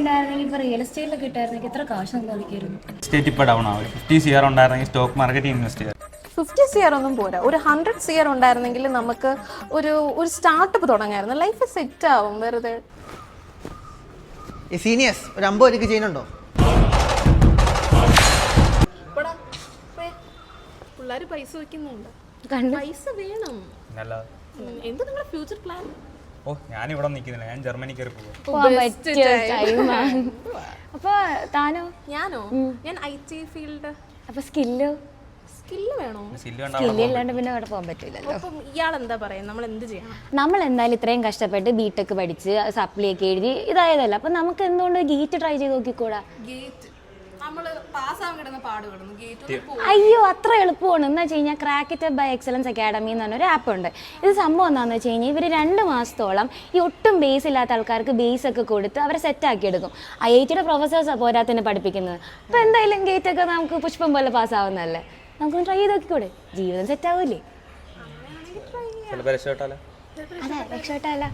ഉണ്ടായിരുന്നെങ്കിൽ ഇപ്പോൾ റിയൽ എസ്റ്റേറ്റിലൊക്കെ ഇട്ടായിരുന്നെങ്കിൽ എത്ര കാശ് സമ്പാദിക്കായിരുന്നു. സ്റ്റേറ്റ് ഇപ്പോൾ ഡൗൺ ആവും. 50 CR ഉണ്ടായിരുന്നെങ്കിൽ സ്റ്റോക്ക് മാർക്കറ്റിൽ ഇൻവെസ്റ്റ് ചെയ്യാം. 50 CR ഒന്നും പോരാ, ഒരു 100 CR ഉണ്ടായിരുന്നെങ്കിൽ നമുക്ക് ഒരു സ്റ്റാർട്ടപ്പ് തുടങ്ങായിരുന്നു. ലൈഫ് സെറ്റ് ആവും വെറുതെ. ഈ സീനിയേഴ്സ് ഒരു 50 രൂപയ്ക്ക് ചെയ്യുന്നുണ്ടോ? പിള്ളേർ പൈസ വയ്ക്കുന്നുണ്ട്, പൈസ വേണം. എന്താ നിങ്ങളുടെ ഫ്യൂച്ചർ പ്ലാൻ? ഓ, ഞാനിവിടെ നിൽക്കുന്നില്ല, ഞാൻ ജർമ്മനി കയറി പോകും. അപ്പൊ താനോ? ഞാനോ? ഞാൻ IT ഫീൽഡ്. അപ്പൊ സ്കില്ല് വേണോ? സ്കില്ലില്ലാണ്ട് പിന്നെ അവിടെ പോകാൻ പറ്റില്ലല്ലോ. അപ്പം ഇയാൾ എന്താ പറയാ, നമ്മൾ എന്ത് ചെയ്യണം? നമ്മൾ എന്തായാലും ഇത്രയും കഷ്ടപ്പെട്ട് ബിടെക് പഠിച്ച് സപ്ലി ഒക്കെ എഴുതി ഇതായതല്ല, അപ്പൊ നമുക്ക് എന്തുകൊണ്ട് ഗേറ്റ് ട്രൈ ചെയ്ത് നോക്കിക്കൂടാ? അയ്യോ, അത്ര എളുപ്പമാണ്. എന്ന് വെച്ച് കഴിഞ്ഞാൽ ക്രാക്കറ്റ് ബൈ എക്സലൻസ് അക്കാഡമി എന്ന് പറഞ്ഞൊരു ആപ്പ് ഉണ്ട്. ഇത് സംഭവം എന്താണെന്ന് വെച്ച് കഴിഞ്ഞാൽ ഇവർ 2 മാസത്തോളം ഈ ഒട്ടും ബേസ് ഇല്ലാത്ത ആൾക്കാർക്ക് ബേസ് ഒക്കെ കൊടുത്ത് അവരെ സെറ്റാക്കി എടുക്കും. IITയുടെ പ്രൊഫസേഴ്സ് പോരാത്തിന് പഠിപ്പിക്കുന്നത്. അപ്പോൾ എന്തായാലും ഗേറ്റ് ഒക്കെ നമുക്ക് പുഷ്പം പോലെ പാസ്സാവുന്നതല്ലേ, നമുക്കൊന്ന് ട്രൈ ചെയ്ത് നോക്കിക്കൂടെ? ജീവിതം സെറ്റാവൂലേ? രക്ഷപ്പെട്ടാലോ? അതെ, രക്ഷപ്പെട്ടാലോ?